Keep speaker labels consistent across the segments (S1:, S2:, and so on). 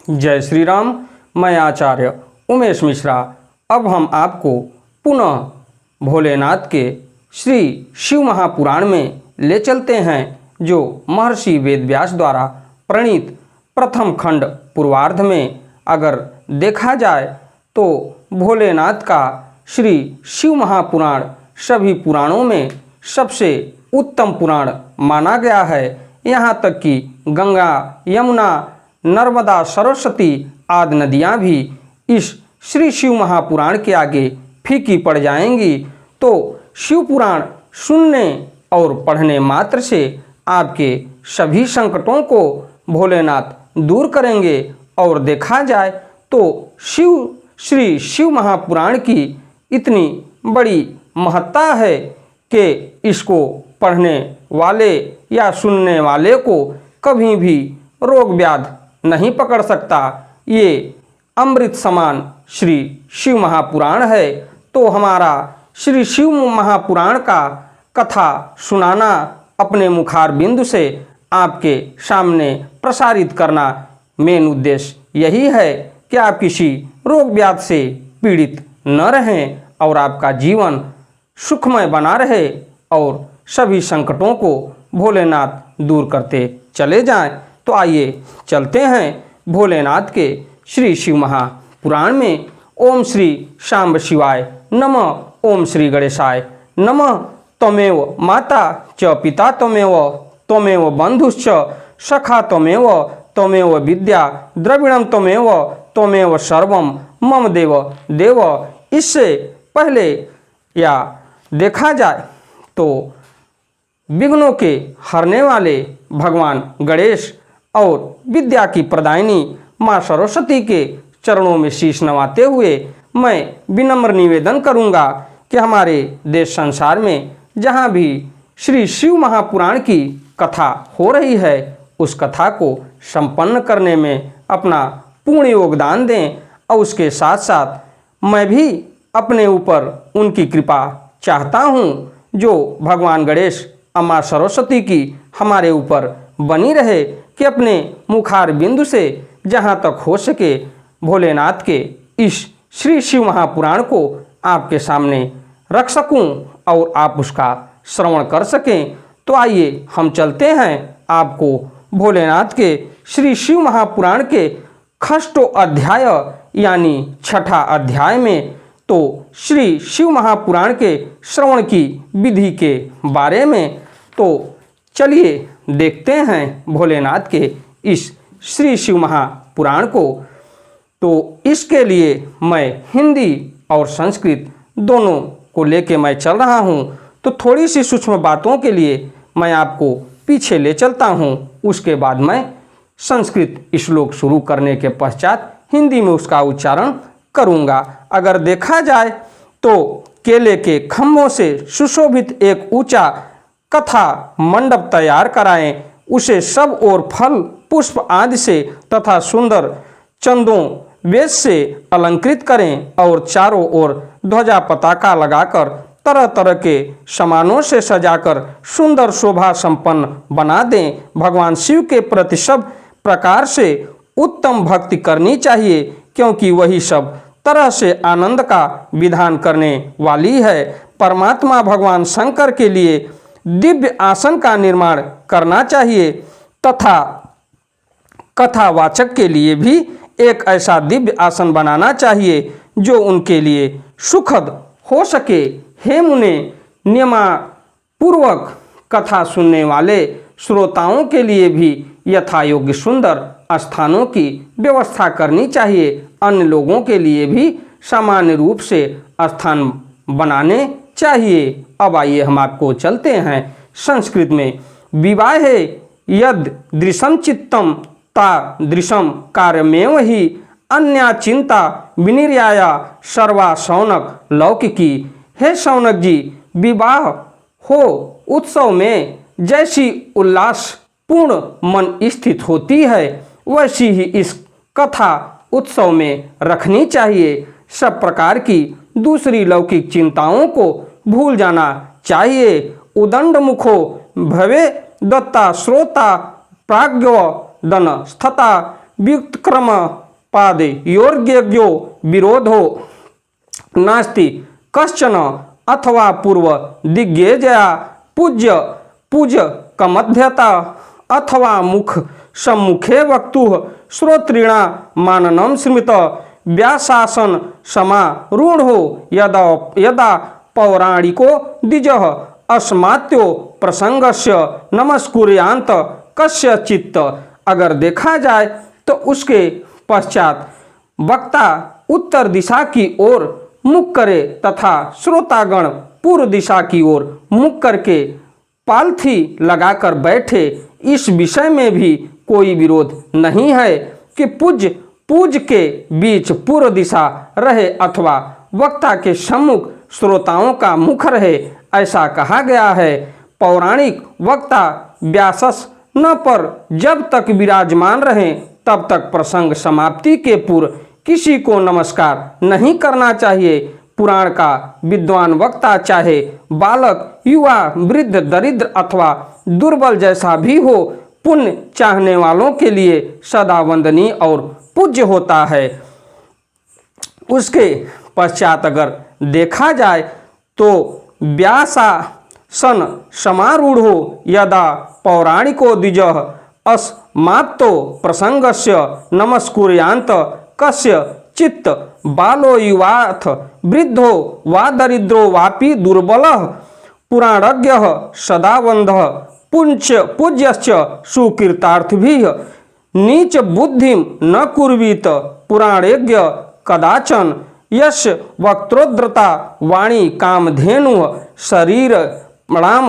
S1: जय श्री राम। मैं आचार्य उमेश मिश्रा। अब हम आपको पुनः भोलेनाथ के श्री शिव महापुराण में ले चलते हैं, जो महर्षि वेदव्यास द्वारा प्रणीत प्रथम खंड पूर्वार्ध में अगर देखा जाए तो भोलेनाथ का श्री शिव महापुराण सभी पुराणों में सबसे उत्तम पुराण माना गया है। यहाँ तक कि गंगा, यमुना, नर्मदा, सरस्वती आदि नदियाँ भी इस श्री शिव महापुराण के आगे फीकी पड़ जाएंगी। तो शिव पुराण सुनने और पढ़ने मात्र से आपके सभी संकटों को भोलेनाथ दूर करेंगे। और देखा जाए तो श्री शिव महापुराण की इतनी बड़ी महत्ता है कि इसको पढ़ने वाले या सुनने वाले को कभी भी रोग व्याध नहीं पकड़ सकता। ये अमृत समान श्री शिव महापुराण है। तो हमारा श्री शिव महापुराण का कथा सुनाना, अपने मुखार बिंदु से आपके सामने प्रसारित करना, मेन उद्देश्य यही है कि आप किसी रोग व्याध से पीड़ित न रहें और आपका जीवन सुखमय बना रहे और सभी संकटों को भोलेनाथ दूर करते चले जाएं। तो आइए चलते हैं भोलेनाथ के श्री शिव महापुराण में। ओम श्री शांब शिवाय नमः। ओम श्री गणेशाय नमः। त्वमेव माता च पिता त्वमेव, त्वमेव बंधुश्च सखा त्वमेव, त्वमेव विद्या द्रविणम त्वमेव, त्वमेव सर्वम मम देव देव। इससे पहले या देखा जाए तो विघ्नों के हरने वाले भगवान गणेश और विद्या की प्रदायिनी माँ सरस्वती के चरणों में शीश नवाते हुए मैं विनम्र निवेदन करूँगा कि हमारे देश संसार में जहाँ भी श्री शिव महापुराण की कथा हो रही है, उस कथा को संपन्न करने में अपना पूर्ण योगदान दें। और उसके साथ साथ मैं भी अपने ऊपर उनकी कृपा चाहता हूँ, जो भगवान गणेश अम्मा सरस्वती की हमारे ऊपर बनी रहे, कि अपने मुखार बिंदु से जहाँ तक हो सके भोलेनाथ के इस श्री शिव महापुराण को आपके सामने रख सकूं और आप उसका श्रवण कर सकें। तो आइए हम चलते हैं आपको भोलेनाथ के श्री शिव महापुराण के खष्टो अध्याय यानी छठा अध्याय में। तो श्री शिव महापुराण के श्रवण की विधि के बारे में तो चलिए देखते हैं भोलेनाथ के इस श्री शिव महापुराण को। तो इसके लिए मैं हिंदी और संस्कृत दोनों को लेके मैं चल रहा हूँ। तो थोड़ी सी सूक्ष्म बातों के लिए मैं आपको पीछे ले चलता हूँ। उसके बाद मैं संस्कृत श्लोक शुरू करने के पश्चात हिंदी में उसका उच्चारण करूँगा। अगर देखा जाए तो केले के खम्भों से सुशोभित एक ऊंचा कथा मंडप तैयार कराएं, उसे सब ओर फल पुष्प आदि से तथा सुंदर चंदों वेश से अलंकृत करें और चारों ओर ध्वजा पताका लगाकर तरह तरह के सामानों से सजाकर सुंदर शोभा संपन्न बना दें। भगवान शिव के प्रति सब प्रकार से उत्तम भक्ति करनी चाहिए, क्योंकि वही सब तरह से आनंद का विधान करने वाली है। परमात्मा भगवान शंकर के लिए दिव्य आसन का निर्माण करना चाहिए तथा कथावाचक के लिए भी एक ऐसा दिव्य आसन बनाना चाहिए जो उनके लिए सुखद हो सके। हे मुने, नियमपूर्वक कथा सुनने वाले श्रोताओं के लिए भी यथा योग्य सुंदर स्थानों की व्यवस्था करनी चाहिए। अन्य लोगों के लिए भी सामान्य रूप से स्थान बनाने चाहिए। अब आइए हम आपको चलते हैं संस्कृत में। विवाहे यद दृशम चित्तम ता दृशम कार्यमेव ही अन्या चिंता विनिर्याया सर्वा शौनक लौकिकी। हे शौनक जी, विवाह हो उत्सव में जैसी उल्लास पूर्ण मन स्थित होती है, वैसी ही इस कथा उत्सव में रखनी चाहिए। सब प्रकार की दूसरी लौकिक चिंताओं को भूल जाना चाहिए। उदंड मुखो भवे दत्ता श्रोता प्राज्ञ दन स्थता व्युत्क्रम पादे योर्ज्ञो विरोधो नास्ति कश्चन अथवा पूर्व दिग्गेजया पूज कमध्यता अथवा मुख सम्मुखे वक्तुः श्रोत्रिणा माननं स्मृत व्यासासन समारूढ़ो यदा यदा पौराणिको द्विजः अस्मात्यो प्रसंगस्य नमस्कुर्यांत कस्य चित्त। अगर देखा जाए तो उसके पश्चात वक्ता उत्तर दिशा की ओर मुख करे तथा श्रोतागण पूर्व दिशा की ओर मुख करके पालथी लगाकर बैठे, इस विषय में भी कोई विरोध नहीं है कि पूज के बीच पूर्व दिशा रहे अथवा वक्ता के सम्मुख श्रोताओं का मुख रहे। ऐसा कहा गया है। पौराणिक वक्ता व्यासन पर जब तक विराजमान रहे तब तक प्रसंग समाप्ति के पूर्व किसी को नमस्कार नहीं करना चाहिए। पुराण का विद्वान वक्ता चाहे बालक, युवा, वृद्ध, दरिद्र अथवा दुर्बल जैसा भी हो, पुण्य चाहने वालों के लिए सदा वंदनीय और पूज्य होता है। उसके पश्चात अगर देखा जाए तो व्यासासन समारूढ़ो यदा पौराणिको द्विजः अस्मात्तो प्रसंगस्य नमस्कुर्यांत कस्य चित्त। बालो युवाथ वृद्धो वा दरिद्रो वापि दुर्बलः पुराणज्ञः सदावन्धः पूज्यश्च सुकृतार्थभिः नीच बुद्धिं न कुर्वीत पुराणेज्ञ कदाचन। यश वक्त्रोद्रता वाणी कामधेनुः शरीर राम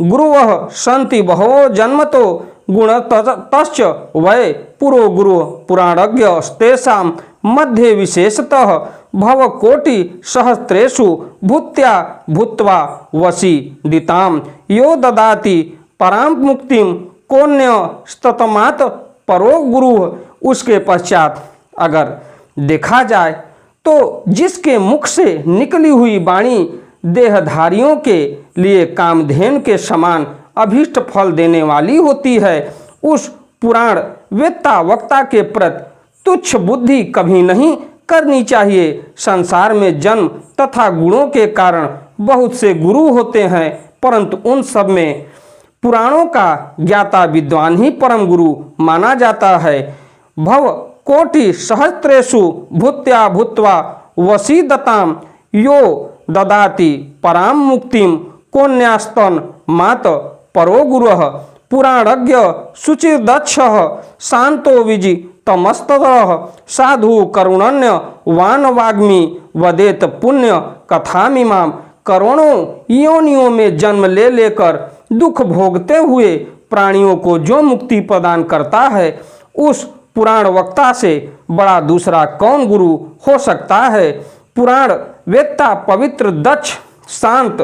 S1: गुरुवः सन्ति बहवो जन्मतो गुणतश्च वै पुरो गुरु पुराणज्ञ तेषां मध्ये विशेषतः भवकोटि सहस्रेषु भूत्या भूत्वा वसीदितां यो ददाति परां मुक्तिं कोन्यस्ततमात् परो गुरुः। उसके पश्चात अगर देखा जाए तो जिसके मुख से निकली हुई वाणी देहधारियों के लिए कामधेनु के समान अभीष्ट फल देने वाली होती है, उस पुराण वेत्ता वक्ता के प्रति तुच्छ बुद्धि कभी नहीं करनी चाहिए। संसार में जन्म तथा गुणों के कारण बहुत से गुरु होते हैं, परंतु उन सब में पुराणों का ज्ञाता विद्वान ही परम गुरु माना जाता है। भव कोटि सहस्रेषु भूत्या भूत्वा वसीदतां यो ददाति परां मुक्तिं कोन्यास्तन मात परो गुरुः पुराणज्ञ शुचिर्दक्षः शांतो विजितमस्ततः साधु करुणन्य वान वाग्मी वदेत पुण्य कथामिमाम। करोड़ों योनियों में जन्म ले लेकर दुख भोगते हुए प्राणियों को जो मुक्ति प्रदान करता है, उस पुराण वक्ता से बड़ा दूसरा कौन गुरु हो सकता है। पुराण वेत्ता पवित्र, दक्ष, शांत,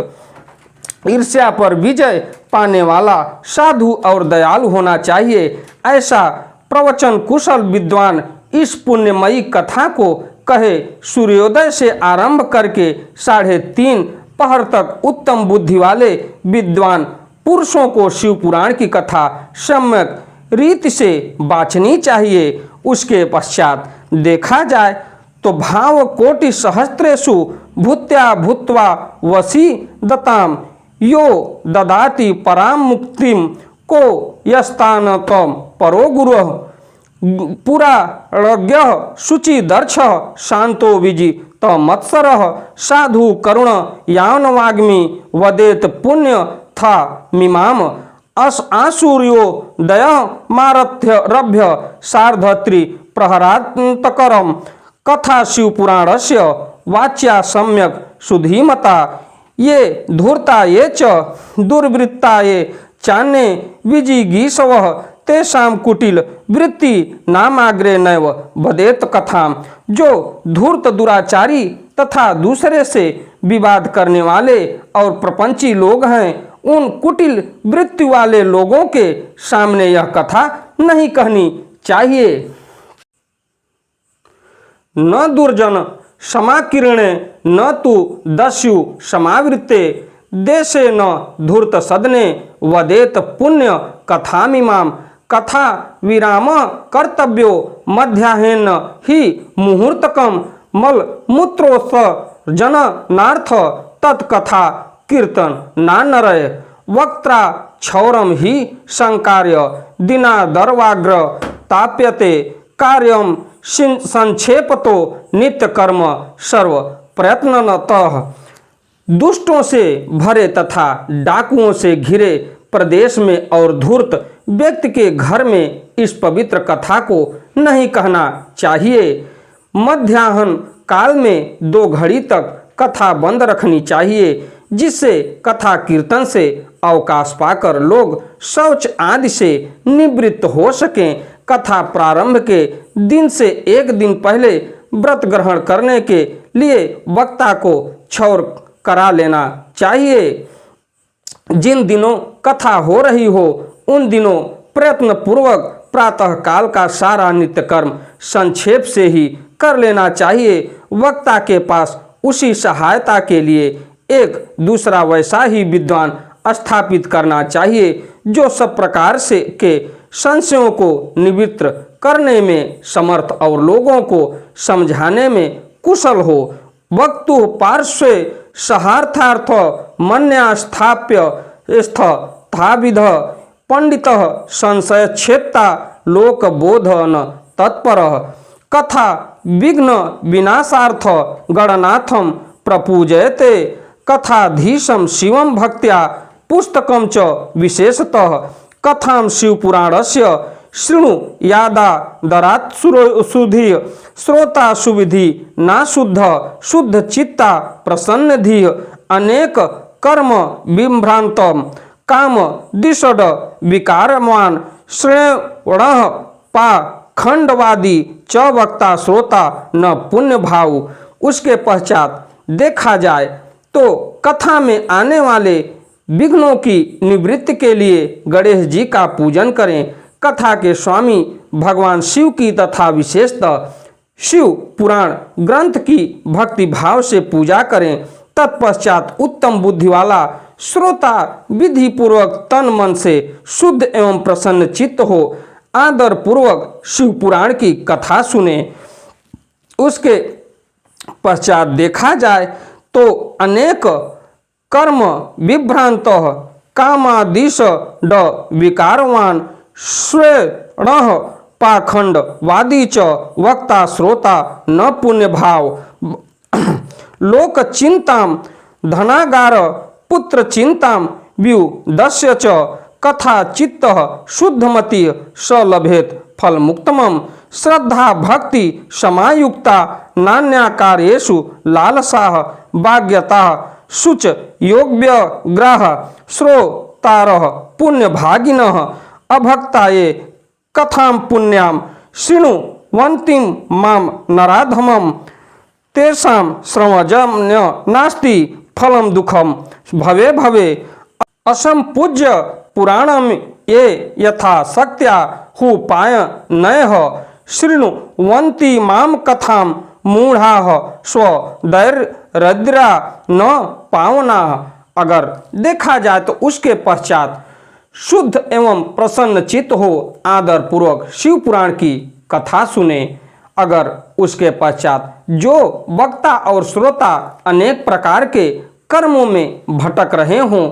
S1: ईर्ष्या पर विजय पाने वाला, साधु और दयालु होना चाहिए। ऐसा प्रवचन कुशल विद्वान इस पुण्यमयी कथा को कहे। सूर्योदय से आरंभ करके 3:30 पहर तक उत्तम बुद्धि वाले विद्वान पुरुषों को शिव पुराण की कथा सम्यक रीति से बाँचनी चाहिए। उसके पश्चात देखा जाए तो भाव कोटि सहस्रेषु भूत्या भूत्वा वसीदतां यो ददाति परां मुक्तिं को यस्तानतम परो गुरुः पुराणज्ञः शुचिदर्शः शांतो विजितमत्सरः साधु करुण यान वाग्मी वदेत पुण्य था मिमाम। आसूर्यो दय मारथ्य रभ्य सार्धत्रि प्रहरान्तकरम कथा शिव पुराणस्य वाच्या सम्यक सुधीमता। ये धूर्ता ये च दुर्वृत्ता ये चान्ये विजिगीषवः तेषां कुटिल वृत्ति नामाग्रे नैव वदेत कथाम। जो धूर्त दुराचारी तथा दूसरे से विवाद करने वाले और प्रपंची लोग हैं, उन कुटिल वृत्ति वाले लोगों के सामने यह कथा नहीं कहनी चाहिए। न दुर्जन समाकीर्णे न तु दस्यु समावृत्ते देशे न धूर्त सदने वदेत पुण्य कथामिमाम। कथा विराम कर्तव्यो मध्याह्न ही मुहूर्तकम मल मूत्रोत्सर्जनार्थ तत्कथा कीर्तन नानरय वक्त्रा क्षौरम ही संकार्य दिनादर्वाग्र ताप्यते कार्यम संक्षेपतो नित्य कर्म सर्व प्रयत्नतः। दुष्टों से भरे तथा डाकुओं से घिरे प्रदेश में और धूर्त व्यक्ति के घर में इस पवित्र कथा को नहीं कहना चाहिए। मध्याह्न काल में 2 घड़ी तक कथा बंद रखनी चाहिए, जिससे कथा कीर्तन से अवकाश पाकर लोग शौच आदि से निवृत्त हो सकें। कथा प्रारंभ के दिन से 1 दिन पहले व्रत ग्रहण करने के लिए वक्ता को क्षौर करा लेना चाहिए। जिन दिनों कथा हो रही हो उन दिनों प्रयत्न पूर्वक प्रातः काल का सारा नित्य कर्म संक्षेप से ही कर लेना चाहिए। वक्ता के पास उसी सहायता के लिए एक दूसरा वैसा ही विद्वान स्थापित करना चाहिए जो सब प्रकार से के संशयों को निवृत्त करने में समर्थ और लोगों को समझाने में कुशल हो। वक्तु पार्श्वे सहार्थार्थ मन्यास्थाप्य स्थाविध पंडित संशय क्षेत्ता लोक बोधन तत्पर कथा विघ्न विनाशार्थ गणनाथम प्रपूजयते कथाधीशम शिवम भक्त्या पुस्तकम च विशेषतः कथां शिवपुराणस्य शृणु यादा दरात् सुधि श्रोता सुविधि ना शुद्ध चित्ता प्रसन्नधि अनेक कर्म विभ्रांत काम दिषड विकारमान श्रेवण पा खंडवादी च वक्ता श्रोता न पुण्य भाव। उसके पश्चात देखा जाए तो कथा में आने वाले विघ्नों की निवृत्ति के लिए गणेश जी का पूजन करें। कथा के स्वामी भगवान शिव की तथा विशेषतः शिव पुराण ग्रंथ की भक्ति भाव से पूजा करें। तत्पश्चात उत्तम बुद्धि वाला श्रोता विधि पूर्वक तन मन से शुद्ध एवं प्रसन्न चित्त हो आदर पूर्वक शिव पुराण की कथा सुने। उसके पश्चात देखा जाए तो अनेक कर्म विभ्रांत कामादिश ड विकारवान श्रेण पाखंड वादी च वक्ता श्रोता न पुण्य भाव लोक चिंताम धनागार पुत्र चिंताम व्युदस्य च कथा चित्त शुद्धमति स लभेत फल मुक्तमम श्रद्धा भक्ति समायुक्ता नान्याकारेषु लालसा भाग्यता शुच योग्य ग्राह श्रोतार पुण्य भागिनः अभक्ताये कथां पुण्याम शृणुवन्तिं माम नराधमं तेषां श्रवणजन्य नास्ति फलम दुखम भवे भवे असंपूज्य पुराणम ये यथा शक्त्या हुपाय नयः शृणुवन्ति माम कथां मूढ़ाः स्वदैर्यद्रा न पावनाः। अगर देखा जाए तो उसके पश्चात शुद्ध एवं प्रसन्न चित्त हो आदर पूर्वक शिव पुराण की कथा सुने। अगर उसके पश्चात जो वक्ता और श्रोता अनेक प्रकार के कर्मों में भटक रहे हों,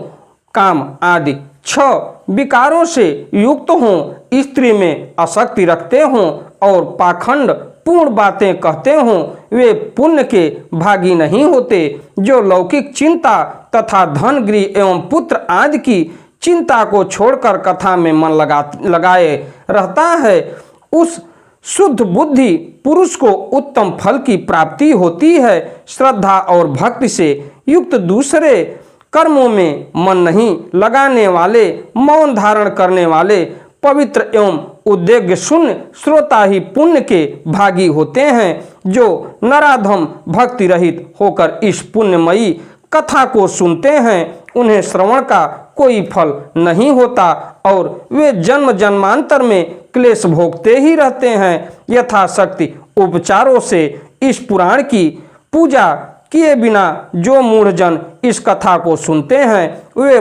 S1: काम आदि 6 विकारों से युक्त हों, स्त्री में आसक्ति रखते हों और पाखंड पूर्ण बातें कहते हों, वे पुण्य के भागी नहीं होते। जो लौकिक चिंता तथा धन गृह एवं पुत्र आदि की चिंता को छोड़कर कथा में मन लगाए रहता है, उस शुद्ध बुद्धि पुरुष को उत्तम फल की प्राप्ति होती है। श्रद्धा और भक्ति से युक्त दूसरे कर्मों में मन नहीं लगाने वाले, मौन धारण करने वाले, पवित्र एवं उद्वेग शून्य श्रोता ही पुण्य के भागी होते हैं। जो नराधम भक्ति रहित होकर इस पुण्यमयी कथा को सुनते हैं, उन्हें श्रवण का कोई फल नहीं होता और वे जन्म जन्मांतर में क्लेश भोगते ही रहते हैं। यथाशक्ति उपचारों से इस पुराण की पूजा किए बिना जो मूढ़जन इस कथा को सुनते हैं, वे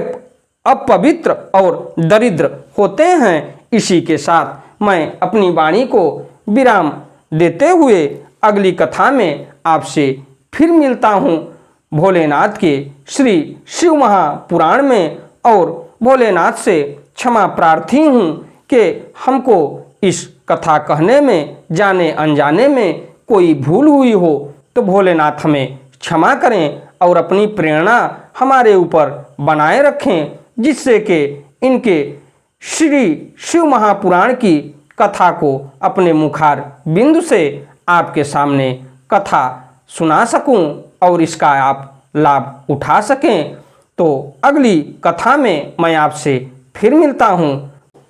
S1: अपवित्र और दरिद्र होते हैं। इसी के साथ मैं अपनी वाणी को विराम देते हुए अगली कथा में आपसे फिर मिलता हूँ भोलेनाथ के श्री शिव महापुराण में। और भोलेनाथ से क्षमा प्रार्थी हूँ कि हमको इस कथा कहने में जाने अनजाने में कोई भूल हुई हो तो भोलेनाथ हमें क्षमा करें और अपनी प्रेरणा हमारे ऊपर बनाए रखें, जिससे कि इनके श्री शिव महापुराण की कथा को अपने मुखार बिंदु से आपके सामने कथा सुना सकूं और इसका आप लाभ उठा सकें। तो अगली कथा में मैं आपसे फिर मिलता हूं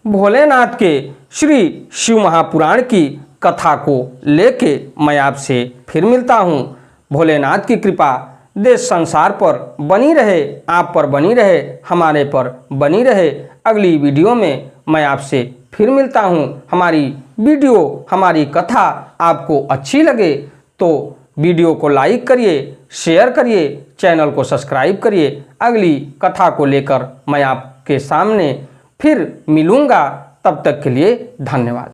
S1: भोलेनाथ के श्री शिव महापुराण की कथा को लेके मैं आपसे फिर मिलता हूं। भोलेनाथ की कृपा देश संसार पर बनी रहे, आप पर बनी रहे, हमारे पर बनी रहे। अगली वीडियो में मैं आपसे फिर मिलता हूं। हमारी वीडियो, हमारी कथा आपको अच्छी लगे तो वीडियो को लाइक करिए, शेयर करिए, चैनल को सब्सक्राइब करिए। अगली कथा को लेकर मैं आपके सामने फिर मिलूँगा, तब तक के लिए धन्यवाद।